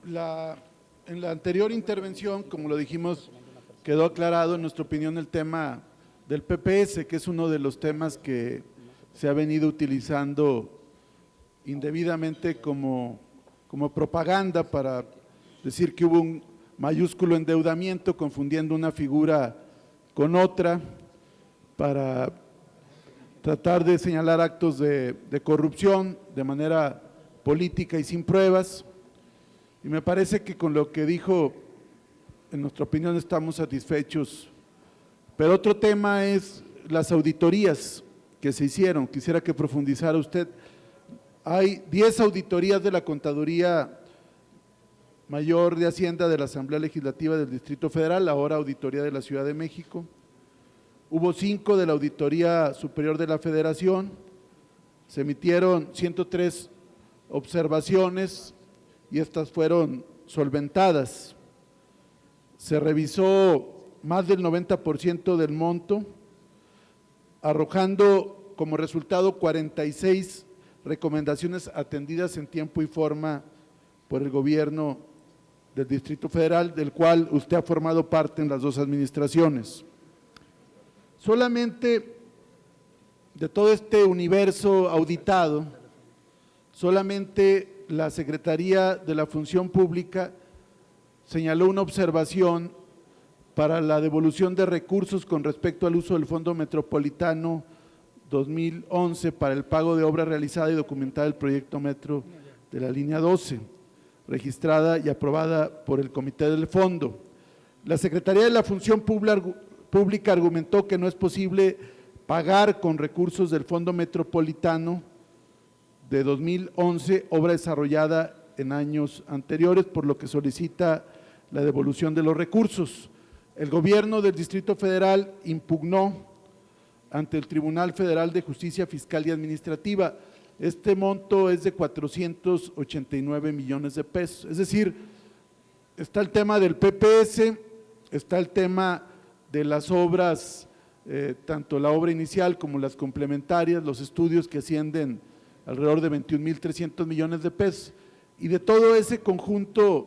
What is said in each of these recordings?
En la anterior intervención, como lo dijimos, quedó aclarado en nuestra opinión el tema del PPS, que es uno de los temas que se ha venido utilizando indebidamente como propaganda para decir que hubo un mayúsculo endeudamiento, confundiendo una figura con otra, para tratar de señalar actos de corrupción de manera política y sin pruebas. Y me parece que con lo que dijo, en nuestra opinión, estamos satisfechos. Pero otro tema es las auditorías que se hicieron. Quisiera que profundizara usted. Hay 10 auditorías de la Contaduría Mayor de Hacienda de la Asamblea Legislativa del Distrito Federal, ahora Auditoría de la Ciudad de México. Hubo 5 de la Auditoría Superior de la Federación. Se emitieron 103 observaciones y estas fueron solventadas. Se revisó más del 90% del monto, arrojando como resultado 46 recomendaciones atendidas en tiempo y forma por el gobierno del Distrito Federal, del cual usted ha formado parte en las 2 administraciones. Solamente de todo este universo auditado, solamente la Secretaría de la Función Pública señaló una observación para la devolución de recursos con respecto al uso del Fondo Metropolitano 2011 para el pago de obra realizada y documentada del proyecto Metro de la línea 12, registrada y aprobada por el Comité del Fondo. La Secretaría de la Función Pública argumentó que no es posible pagar con recursos del Fondo Metropolitano de 2011, obra desarrollada en años anteriores, por lo que solicita la devolución de los recursos. El gobierno del Distrito Federal impugnó ante el Tribunal Federal de Justicia Fiscal y Administrativa. Este monto es de 489 millones de pesos, es decir, está el tema del PPS, está el tema de las obras, tanto la obra inicial como las complementarias, los estudios que ascienden alrededor de 21,300 millones de pesos, y de todo ese conjunto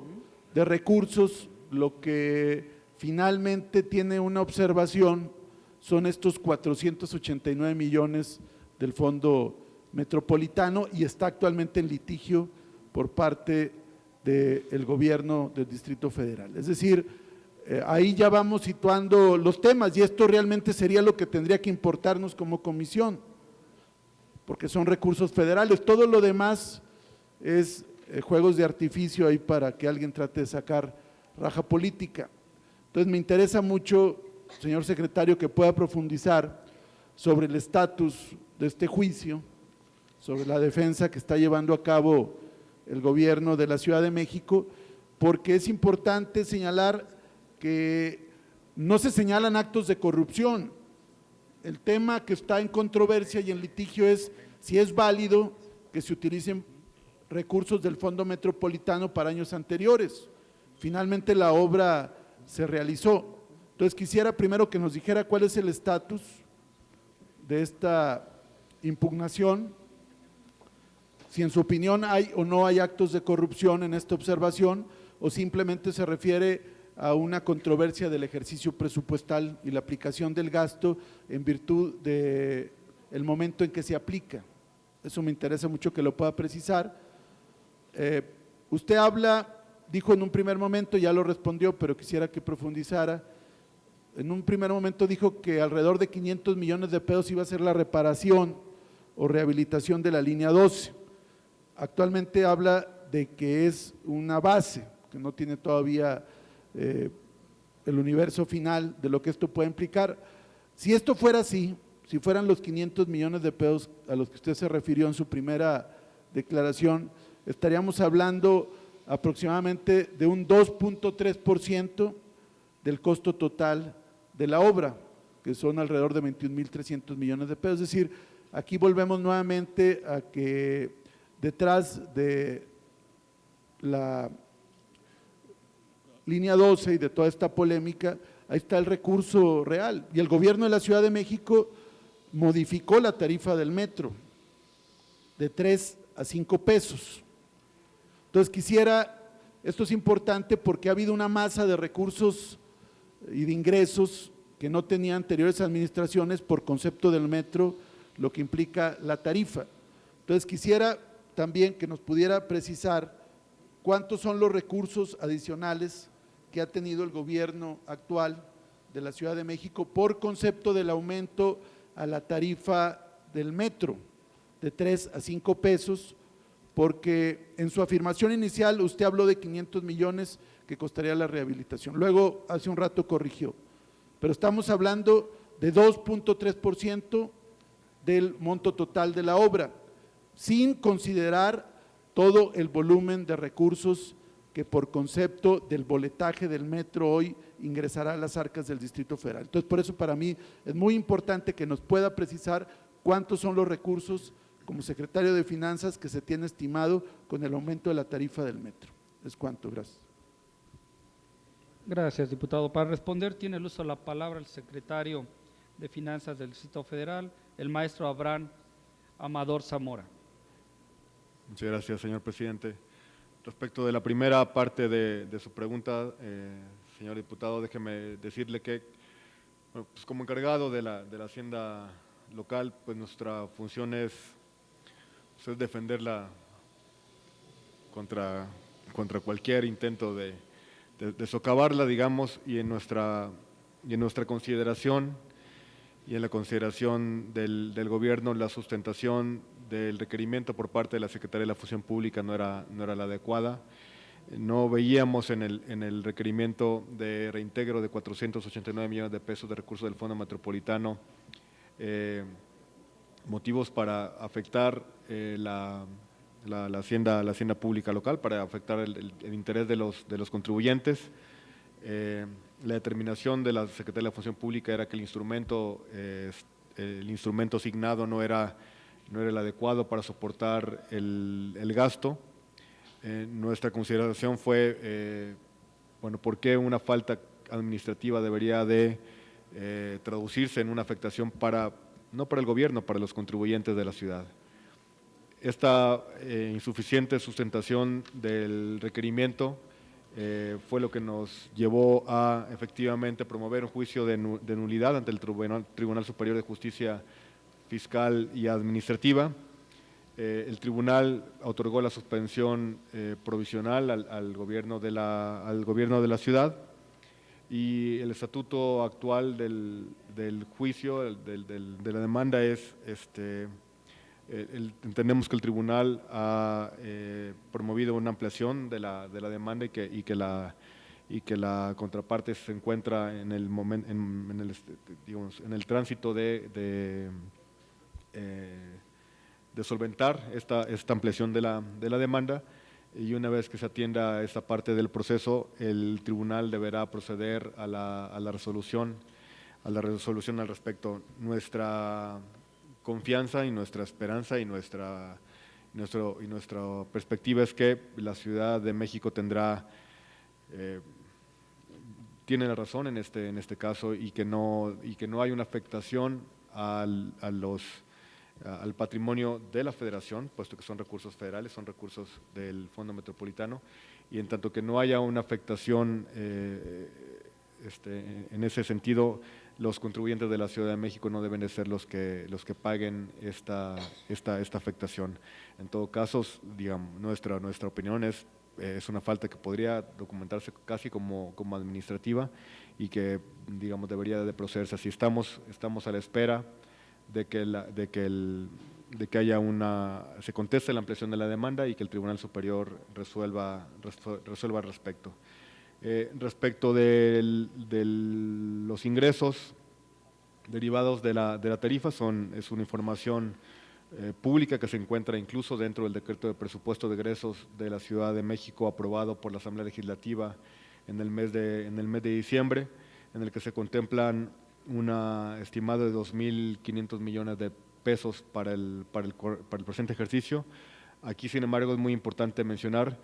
de recursos, lo que finalmente tiene una observación son estos 489 millones del Fondo Metropolitano y está actualmente en litigio por parte del gobierno del Distrito Federal. Es decir, ahí ya vamos situando los temas y esto realmente sería lo que tendría que importarnos como comisión, porque son recursos federales. Todo lo demás es juegos de artificio ahí para que alguien trate de sacar raja política. Entonces me interesa mucho, señor secretario, que pueda profundizar sobre el estatus de este juicio, sobre la defensa que está llevando a cabo el gobierno de la Ciudad de México, porque es importante señalar que no se señalan actos de corrupción. El tema que está en controversia y en litigio es si es válido que se utilicen recursos del Fondo Metropolitano para años anteriores. Finalmente la obra se realizó. Entonces quisiera primero que nos dijera cuál es el estatus de esta impugnación, si en su opinión hay o no hay actos de corrupción en esta observación o simplemente se refiere a una controversia del ejercicio presupuestal y la aplicación del gasto en virtud del momento en que se aplica. Eso me interesa mucho que lo pueda precisar. Usted dijo en un primer momento, ya lo respondió, pero quisiera que profundizara. En un primer momento dijo que alrededor de 500 millones de pesos iba a ser la reparación o rehabilitación de la línea 12. Actualmente habla de que es una base, que no tiene todavía el universo final de lo que esto puede implicar. Si esto fuera así, si fueran los 500 millones de pesos a los que usted se refirió en su primera declaración, estaríamos hablando aproximadamente de un 2.3% del costo total de la obra, que son alrededor de 21,300 millones de pesos. Es decir, aquí volvemos nuevamente a que detrás de la línea 12 y de toda esta polémica, ahí está el recurso real. Y el gobierno de la Ciudad de México modificó la tarifa del metro de 3 a 5 pesos. Entonces quisiera Esto es importante porque ha habido una masa de recursos y de ingresos que no tenían anteriores administraciones por concepto del metro, lo que implica la tarifa. Entonces quisiera también que nos pudiera precisar cuántos son los recursos adicionales que ha tenido el gobierno actual de la Ciudad de México por concepto del aumento a la tarifa del metro de 3 a 5 pesos, porque en su afirmación inicial usted habló de 500 millones que costaría la rehabilitación, luego hace un rato corrigió, pero estamos hablando de 2.3% del monto total de la obra, sin considerar todo el volumen de recursos que por concepto del boletaje del metro hoy ingresará a las arcas del Distrito Federal. Entonces, por eso para mí es muy importante que nos pueda precisar cuántos son los recursos como secretario de Finanzas que se tiene estimado con el aumento de la tarifa del metro. ¿Es cuánto? Gracias. Gracias, diputado. Para responder tiene el uso de la palabra el secretario de Finanzas del Distrito Federal, el maestro Abraham Amador Zamora. Muchas gracias, señor presidente. Respecto de la primera parte de su pregunta, señor diputado, déjeme decirle que, bueno, pues como encargado de la hacienda local, pues nuestra función es defenderla contra cualquier intento de socavarla, digamos, y en nuestra consideración y en la consideración del gobierno, la sustentación del requerimiento por parte de la Secretaría de la Función Pública no era la adecuada. No veíamos en el requerimiento de reintegro de 489 millones de pesos de recursos del Fondo Metropolitano motivos para afectar la hacienda pública local, para afectar el interés de los contribuyentes. La determinación de la Secretaría de la Función Pública era que el instrumento asignado no era el adecuado para soportar el gasto. Nuestra consideración fue, bueno, ¿por qué una falta administrativa debería de traducirse en una afectación no para el gobierno, para los contribuyentes de la ciudad? Esta insuficiente sustentación del requerimiento fue lo que nos llevó a efectivamente promover un juicio de nulidad ante el Tribunal Superior de Justicia Fiscal y Administrativa. El tribunal otorgó la suspensión provisional al gobierno de la ciudad, y el estatuto actual del juicio, de la demanda es, entendemos que el tribunal ha promovido una ampliación de la demanda y que la contraparte se encuentra en el tránsito de solventar esta ampliación de la demanda, y una vez que se atienda esta parte del proceso, el tribunal deberá proceder a la resolución al respecto. Nuestra confianza y nuestra esperanza y nuestra perspectiva es que la Ciudad de México tiene la razón en este caso, y que no hay una afectación al patrimonio de la Federación, puesto que son recursos federales, son recursos del Fondo Metropolitano, y en tanto que no haya una afectación en ese sentido, los contribuyentes de la Ciudad de México no deben de ser los que paguen esta afectación. En todo caso, digamos, nuestra opinión es una falta que podría documentarse casi como administrativa, y que, digamos, debería de procederse así. Estamos a la espera de que se conteste la ampliación de la demanda y que el Tribunal Superior resuelva al respecto. Respecto de los ingresos derivados de la tarifa, es una información pública que se encuentra incluso dentro del decreto de presupuesto de egresos de la Ciudad de México, aprobado por la Asamblea Legislativa en el mes de diciembre, en el que se contemplan una estimada de 2.500 millones de pesos para el presente ejercicio. Aquí, sin embargo, es muy importante mencionar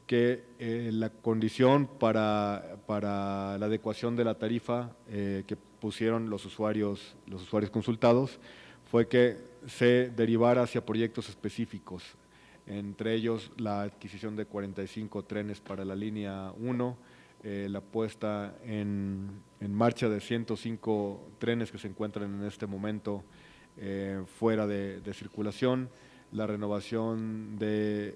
que la condición para la adecuación de la tarifa que pusieron los usuarios consultados fue que se derivara hacia proyectos específicos. entre ellos la adquisición de 45 trenes para la línea 1, la puesta en marcha de 105 trenes que se encuentran en este momento fuera de circulación, la renovación de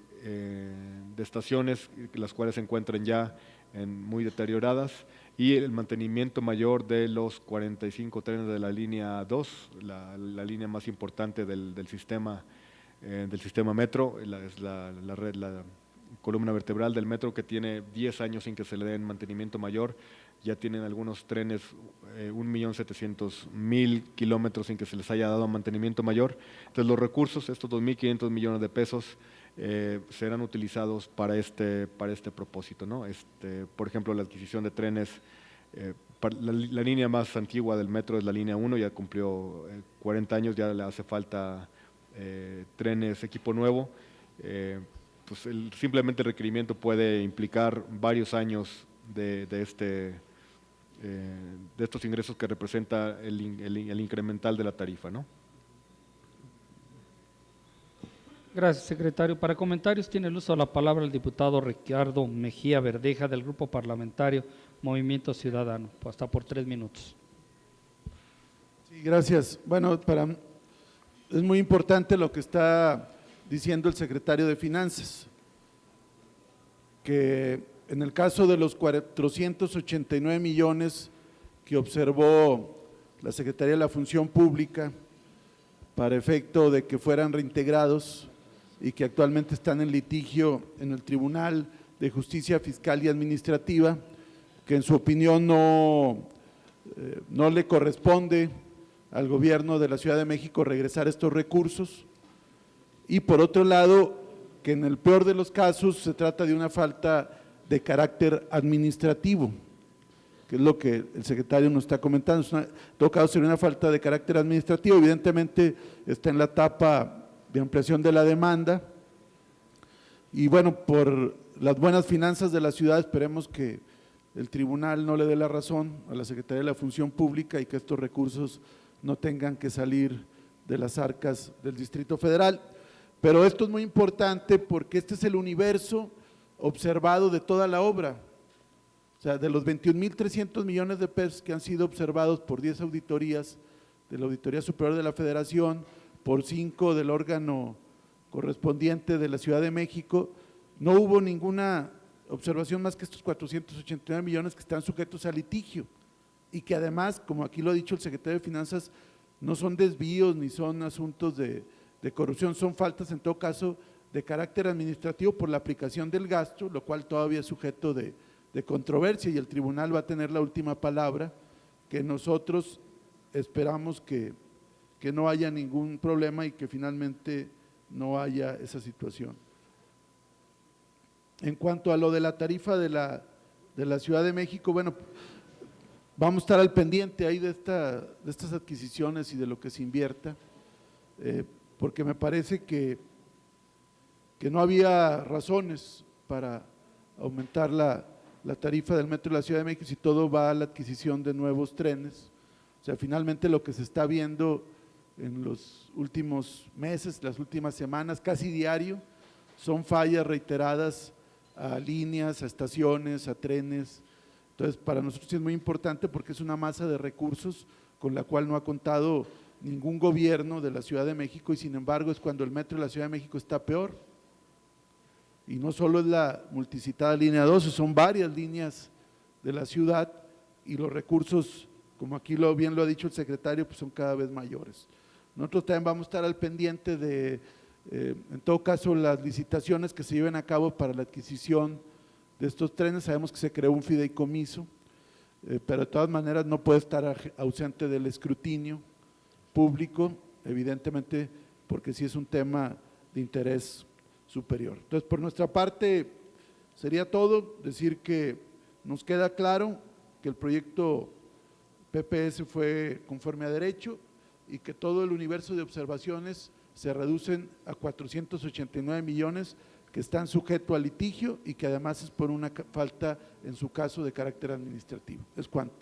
estaciones, las cuales se encuentran ya muy deterioradas, y el mantenimiento mayor de los 45 trenes de la línea 2, la línea más importante del sistema metro, es la columna vertebral del metro, que tiene 10 años sin que se le den mantenimiento mayor. Ya tienen algunos trenes 1.700.000 kilómetros sin que se les haya dado mantenimiento mayor. Entonces los recursos, estos 2.500 millones de pesos, serán utilizados para este propósito, ¿no? Por ejemplo, la adquisición de trenes, la línea más antigua del metro es la línea 1, ya cumplió 40 años, ya le hace falta trenes, equipo nuevo. Pues simplemente el requerimiento puede implicar varios años de estos ingresos que representa el incremental de la tarifa, ¿no? Gracias, secretario. Para comentarios tiene el uso de la palabra el diputado Ricardo Mejía Verdeja, del Grupo Parlamentario Movimiento Ciudadano. Hasta por 3 minutos. Sí, gracias. Bueno, es muy importante lo que está diciendo el secretario de Finanzas, que en el caso de los 489 millones que observó la Secretaría de la Función Pública para efecto de que fueran reintegrados y que actualmente están en litigio en el Tribunal de Justicia Fiscal y Administrativa, que en su opinión no le corresponde al gobierno de la Ciudad de México regresar estos recursos, y por otro lado, que en el peor de los casos se trata de una falta de carácter administrativo, que es lo que el secretario nos está comentando. En todo caso sería una falta de carácter administrativo, evidentemente está en la etapa de ampliación de la demanda, y bueno, por las buenas finanzas de la ciudad esperemos que el tribunal no le dé la razón a la Secretaría de la Función Pública y que estos recursos no tengan que salir de las arcas del Distrito Federal. Pero esto es muy importante porque este es el universo observado de toda la obra. O sea, de los 21.300 millones de pesos que han sido observados por 10 auditorías de la Auditoría Superior de la Federación, por 5 del órgano correspondiente de la Ciudad de México, no hubo ninguna observación más que estos 489 millones que están sujetos a litigio y que además, como aquí lo ha dicho el secretario de Finanzas, no son desvíos ni son asuntos de corrupción, son faltas en todo caso de carácter administrativo por la aplicación del gasto, lo cual todavía es sujeto de controversia y el tribunal va a tener la última palabra, que nosotros esperamos que no haya ningún problema y que finalmente no haya esa situación. En cuanto a lo de la tarifa de la Ciudad de México, bueno, vamos a estar al pendiente ahí de estas adquisiciones y de lo que se invierta, porque me parece que no había razones para aumentar la tarifa del metro de la Ciudad de México si todo va a la adquisición de nuevos trenes. O sea, finalmente lo que se está viendo en los últimos meses, las últimas semanas, casi diario, son fallas reiteradas a líneas, a estaciones, a trenes. Entonces, para nosotros es muy importante porque es una masa de recursos con la cual no ha contado ningún gobierno de la Ciudad de México y sin embargo es cuando el metro de la Ciudad de México está peor. Y no solo es la multicitada línea 12, son varias líneas de la ciudad y los recursos, como aquí bien lo ha dicho el secretario, pues son cada vez mayores. Nosotros también vamos a estar al pendiente de, en todo caso, las licitaciones que se lleven a cabo para la adquisición de estos trenes. Sabemos que se creó un fideicomiso, pero de todas maneras no puede estar ausente del escrutinio público, evidentemente porque sí es un tema de interés superior. Entonces, por nuestra parte sería todo, decir que nos queda claro que el proyecto PPS fue conforme a derecho y que todo el universo de observaciones se reducen a 489 millones que están sujetos a litigio y que además es por una falta, en su caso, de carácter administrativo. Es cuanto.